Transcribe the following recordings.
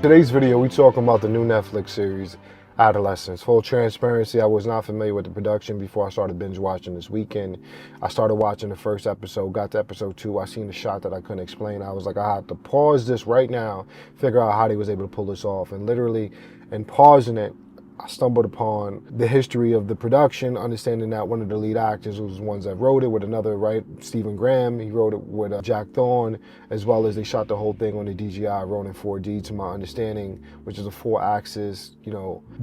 Today's video, we talking about the new Netflix series, Adolescence. Full transparency, I was not familiar with the production before I started binge watching this weekend. I started watching the first episode, got to episode 2, I seen the shot that I couldn't explain. I was like, I have to pause this right now, figure out how they was able to pull this off. And literally, in pausing it, I stumbled upon the history of the production, understanding that one of the lead actors was the ones that wrote it with another, right? Stephen Graham, he wrote it with Jack Thorne, as well as they shot the whole thing on the DJI Ronin 4D, to my understanding, which is a 4-axis,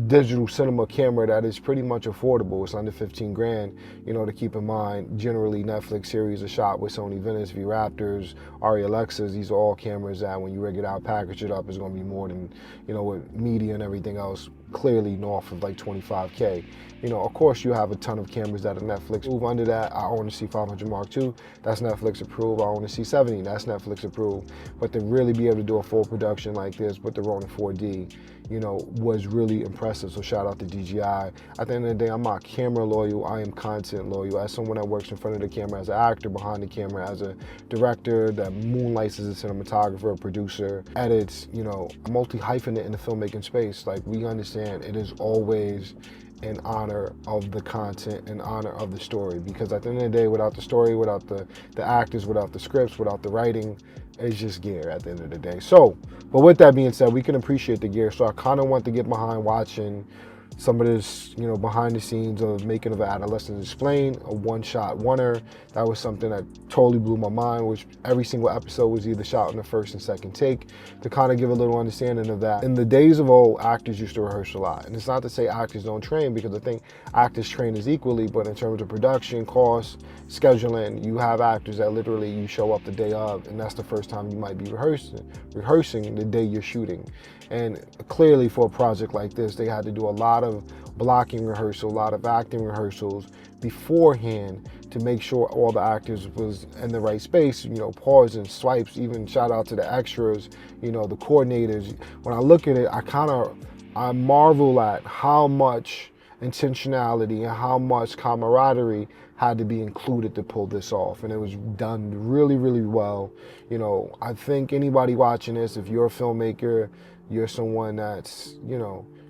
digital cinema camera that is pretty much affordable. It's under 15 grand, to keep in mind. Generally, Netflix series are shot with Sony Venice, V Raptors, Arri Alexas. These are all cameras that when you rig it out, package it up, is going to be more than, with media and everything else, clearly north of like 25K. Of course, you have a ton of cameras that are Netflix approved. Under that, I own a C500 Mark II, that's Netflix approved. I own a C70, that's Netflix approved. But to really be able to do a full production like this with the Ronin 4D, was really impressive. So shout out to DJI. At the end of the day, I'm not camera loyal, I am content loyal. As someone that works in front of the camera, as an actor behind the camera, as a director that moonlights as a cinematographer, producer, edits, multi-hyphenate in the filmmaking space. Like, we understand it is always in honor of the content, in honor of the story. Because at the end of the day, without the story, without the actors, without the scripts, without the writing, it's just gear at the end of the day. So, but with that being said, we can appreciate the gear. So I kind of want to get behind watching some of this, behind the scenes of making of Adolescence Explained, a one-shot oneer. That was something that totally blew my mind, which every single episode was either shot in the first and second take, to kind of give a little understanding of that. In the days of old, actors used to rehearse a lot. And it's not to say actors don't train, because I think actors train as equally, but in terms of production, cost, scheduling, you have actors that literally you show up the day of, and that's the first time you might be rehearsing the day you're shooting. And clearly for a project like this, they had to do a lot of blocking rehearsal, a lot of acting rehearsals beforehand to make sure all the actors was in the right space, pause and swipes, even shout out to the extras, the coordinators. When I look at it, I marvel at how much intentionality and how much camaraderie had to be included to pull this off, and it was done really, really well. I think anybody watching this, if you're a filmmaker, you're someone that's,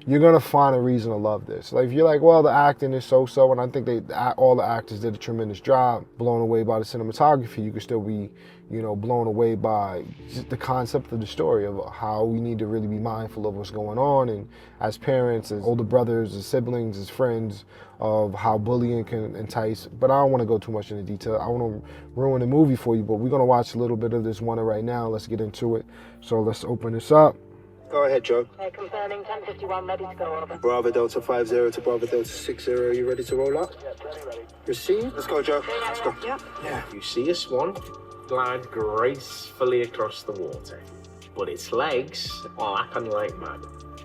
you're gonna find a reason to love this. Like, if you're like, well, the acting is so-so, and I think all the actors did a tremendous job, blown away by the cinematography, you could still be, blown away by just the concept of the story, of how we need to really be mindful of what's going on, and as parents, as older brothers, as siblings, as friends, of how bullying can entice. But I don't want to go too much into detail. I want to ruin the movie for you, but we're gonna watch a little bit of this one right now. Let's get into it. So let's open this up. Go ahead, Joe. Confirming 1051, ready to go, over. Bravo Delta 50 to Bravo Delta 60. You ready to roll up? Receive. Let's go, Joe. Let's go. Yeah. You see a swan glide gracefully across the water, but its legs are lapping like mad.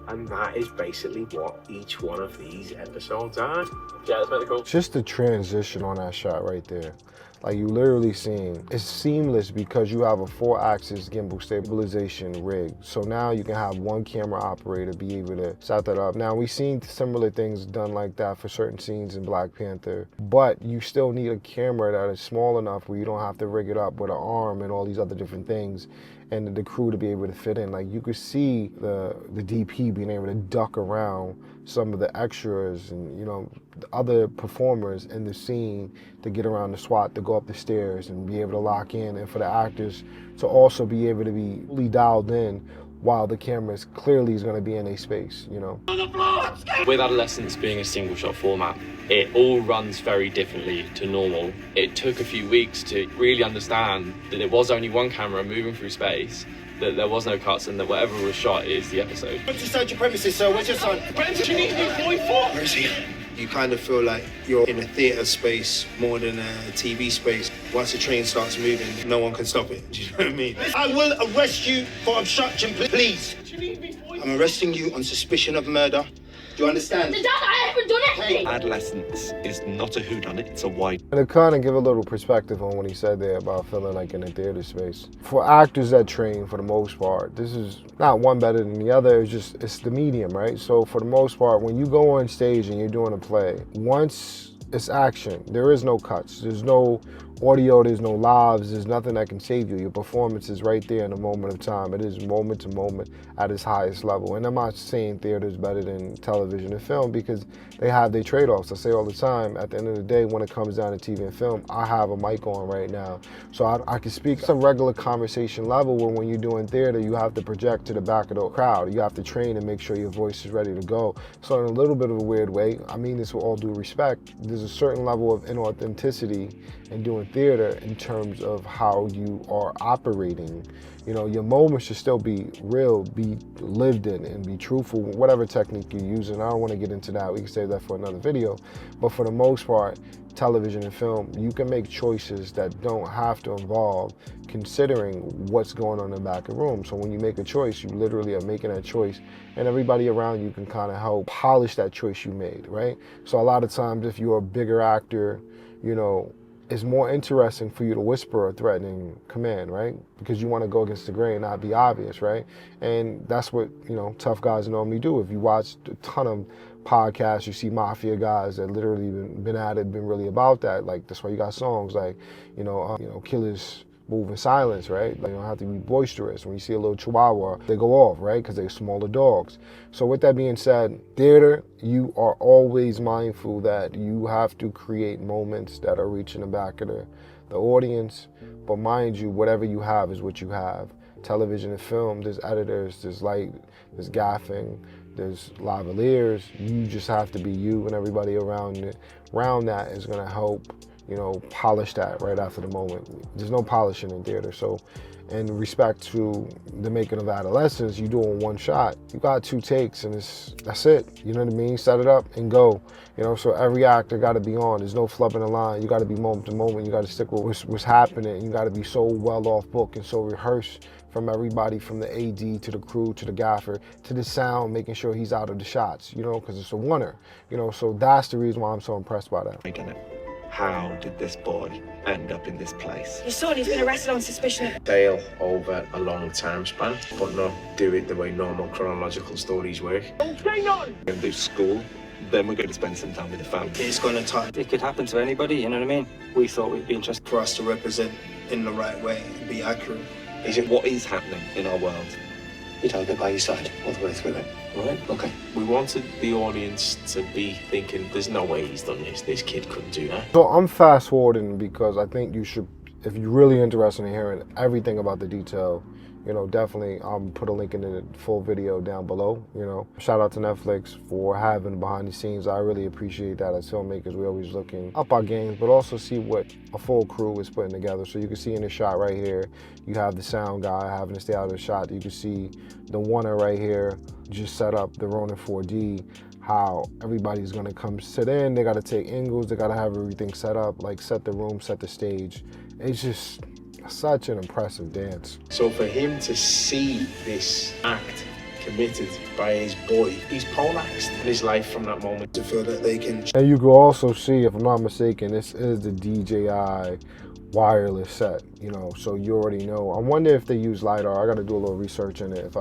And that is basically what each one of these episodes are. Yeah, that's medical. Just the transition on that shot right there. Like, you literally seeing, it's seamless because you have a 4-axis gimbal stabilization rig. So now you can have one camera operator be able to set that up. Now, we've seen similar things done like that for certain scenes in Black Panther, but you still need a camera that is small enough where you don't have to rig it up with an arm and all these other different things, and the crew to be able to fit in. Like, you could see the DP being able to duck around some of the extras and, the other performers in the scene to get around the SWAT, to go up the stairs and be able to lock in, and for the actors to also be able to be fully dialed in while the camera clearly is going to be in a space, With Adolescence being a single shot format, it all runs very differently to normal. It took a few weeks to really understand that it was only one camera moving through space, that there was no cuts, and that whatever was shot is the episode. What's your your premises, sir? Where's your son? What do you need me for? Where is he? You kind of feel like you're in a theatre space more than a TV space. Once the train starts moving, no one can stop it. Do you know what I mean? I will arrest you for obstruction, please. What do you need me for? I'm arresting you on suspicion of murder. Do you understand? Dad, I haven't done anything! Adolescence is not a whodunit, it's a wide. And to kind of give a little perspective on what he said there about feeling like in a theater space. For actors that train, for the most part, this is not one better than the other, it's the medium, right? So for the most part, when you go on stage and you're doing a play, once it's action, there is no cuts, there's no audio, there's no lives, there's nothing that can save you. Your performance is right there in a moment of time. It is moment to moment at its highest level. And I'm not saying theater is better than television and film, because they have their trade-offs. I say all the time, at the end of the day, when it comes down to TV and film, I have a mic on right now. So I can speak some regular conversation level, where when you're doing theater, you have to project to the back of the crowd. You have to train and make sure your voice is ready to go. So in a little bit of a weird way, I mean this with all due respect, there's a certain level of inauthenticity in doing theater in terms of how you are operating. You know, your moments should still be real, be lived in, and be truthful, whatever technique you're using. I don't want to get into that. We can save that for another video. But for the most part, television and film, you can make choices that don't have to involve considering what's going on in the back of the room. So when you make a choice, you literally are making that choice, and everybody around you can kind of help polish that choice you made, right? So a lot of times, if you're a bigger actor, you know, it's more interesting for you to whisper a threatening command, right? Because you want to go against the grain, not be obvious, right? And that's what, you know, tough guys normally do. If you watch a ton of podcasts, you see mafia guys that literally been at it, been really about that. Like, that's why you got songs like, killers move in silence, right? Like, you don't have to be boisterous. When you see a little chihuahua, they go off, right? Because they're smaller dogs. So with that being said, theater, you are always mindful that you have to create moments that are reaching the back of the audience. But mind you, whatever you have is what you have. Television and film, there's editors, there's light, there's gaffing, there's lavaliers. You just have to be you, and everybody around that is gonna help, you know, polish that right after the moment. There's no polishing in theater. So in respect to the making of Adolescence, you do it in one shot. You got 2 takes and that's it. You know what I mean? Set it up and go. You know, so every actor got to be on. There's no flubbing the line. You got to be moment to moment. You got to stick with what's happening. You got to be so well off book and so rehearsed from everybody, from the AD to the crew to the gaffer to the sound, making sure he's out of the shots, you know, because it's a oneer. You know, so that's the reason why I'm so impressed by that. I don't know. How did this boy end up in this place? Your son, he's been arrested on suspicion of Dale over a long time span, but not do it the way normal chronological stories work. We're going to do school, then we're going to spend some time with the family. It's going to time It could happen to anybody, you know what I mean? We thought we'd be interested. for us to represent in the right way and be accurate. Is it what is happening in our world? You don't get by your side all the way through it. Right? Okay. We wanted the audience to be thinking, there's no way he's done this. This kid couldn't do that. So I'm fast forwarding because I think you should, if you're really interested in hearing everything about the detail, you know, definitely put a link in the full video down below, you know. Shout out to Netflix for having behind the scenes. I really appreciate that. As filmmakers, we're always looking up our games, but also see what a full crew is putting together. So you can see in the shot right here, you have the sound guy having to stay out of the shot. You can see the oneer right here, just set up the Ronin 4D, how everybody's gonna come sit in. They gotta take angles, they gotta have everything set up, like set the room, set the stage. It's just such an impressive dance. So for him to see this act committed by his boy, he's poleaxed in his life from that moment. To feel that they can And you can also see, if I'm not mistaken, this is the DJI wireless set, you know, so you already know. I wonder if they use LiDAR. I gotta do a little research in it.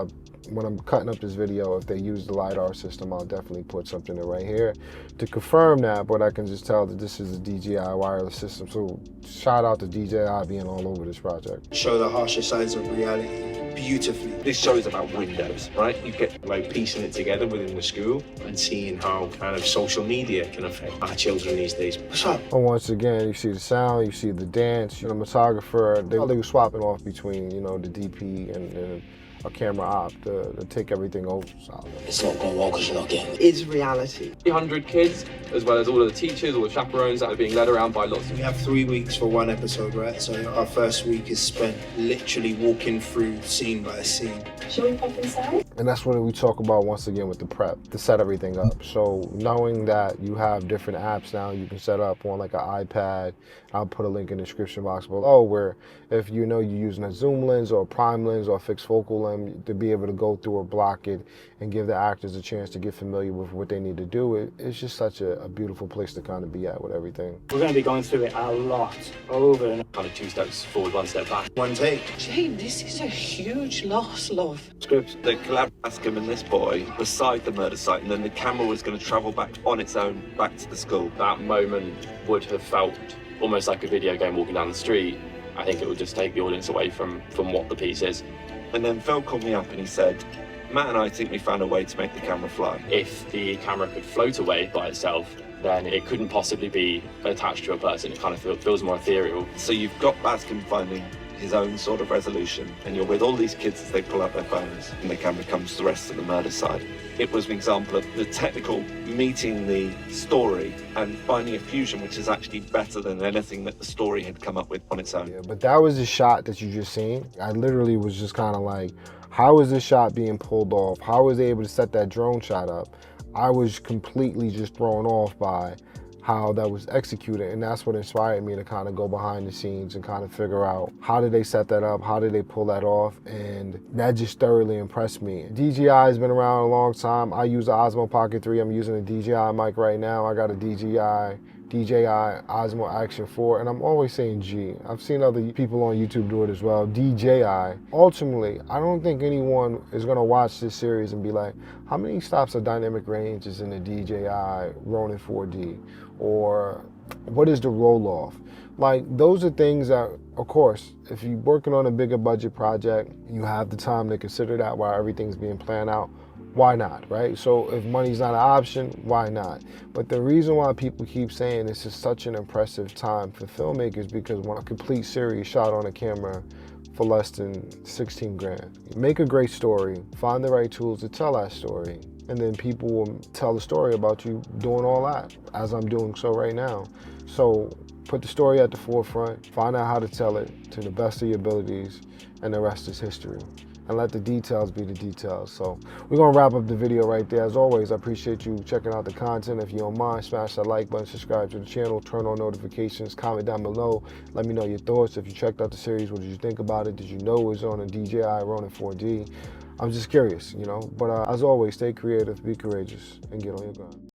When I'm cutting up this video, if they use the LiDAR system, I'll definitely put something in right here to confirm that, but I can just tell that this is a DJI wireless system. So shout out to DJI being all over this project. show the harsher sides of reality beautifully. This show is about windows, right? You get Like piecing it together within the school and seeing how kind of social media can affect our children these days. What's up? And once again, you see the sound, you see the dance, the cinematographer, they were swapping off between, you know, the DP and a camera op to take everything over. Solid. It's not going well because you're not getting it. is reality. 300 kids, as well as all of the teachers, all the chaperones that are being led around by lots of We have 3 weeks for one episode, right? So our first week is spent literally walking through scene by scene. Shall we pop inside? And that's what we talk about once again with the prep, to set everything up. So knowing that you have different apps now you can set up on like an iPad, I'll put a link in the description box below, where if you know you're using a zoom lens or a prime lens or a fixed focal lens, to be able to go through or block it and give the actors a chance to get familiar with what they need to do. It's just such a beautiful place to kind of be at with everything. We're going to be going through it a lot, over and kind of 2 steps forward, 1 step back. One take. Jane, this is a huge loss, love. scripts. the collab Askham and this boy beside the murder site, and then the camera was going to travel back on its own back to the school. That moment would have felt almost like a video game walking down the street, I think it would just take the audience away from what the piece is. And then Phil called me up and he said, Matt and I think we found a way to make the camera fly. If the camera could float away by itself, then it couldn't possibly be attached to a person. It kind of feels more ethereal. So you've got Baskin finding his own sort of resolution, and you're with all these kids as they pull out their phones, and the camera comes to the rest of the murder side. It was an example of the technical meeting the story and finding a fusion which is actually better than anything that the story had come up with on its own. Yeah, but that was the shot that you just seen. I literally was just kind of like, how is this shot being pulled off? How was they able to set that drone shot up? I was completely just thrown off by how that was executed, and that's what inspired me to kind of go behind the scenes and kind of figure out how did they set that up, how did they pull that off, and that just thoroughly impressed me. DJI has been around a long time. I use the Osmo Pocket 3. I'm using a DJI mic right now. I got a DJI Osmo Action 4, and I'm always saying G. I've seen other people on YouTube do it as well, DJI. Ultimately, I don't think anyone is gonna watch this series and be like, how many stops of dynamic range is in the DJI Ronin 4D? Or what is the roll-off? Like, those are things that, of course, if you're working on a bigger budget project, you have the time to consider that while everything's being planned out. Why not, right? So if money's not an option, why not? But the reason why people keep saying this is such an impressive time for filmmakers, because when a complete series shot on a camera for less than 16 grand. Make a great story, find the right tools to tell that story, and then people will tell the story about you doing all that, as I'm doing so right now. So put the story at the forefront, find out how to tell it to the best of your abilities, and the rest is history. And let the details be the details. So we're gonna wrap up the video right there. As always, I appreciate you checking out the content. If you don't mind, smash that like button, subscribe to the channel, turn on notifications, comment down below. Let me know your thoughts. If you checked out the series, what did you think about it? Did you know it was on a DJI Ronin 4D? I'm just curious, you know? But as always, stay creative, be courageous, and get on your grind.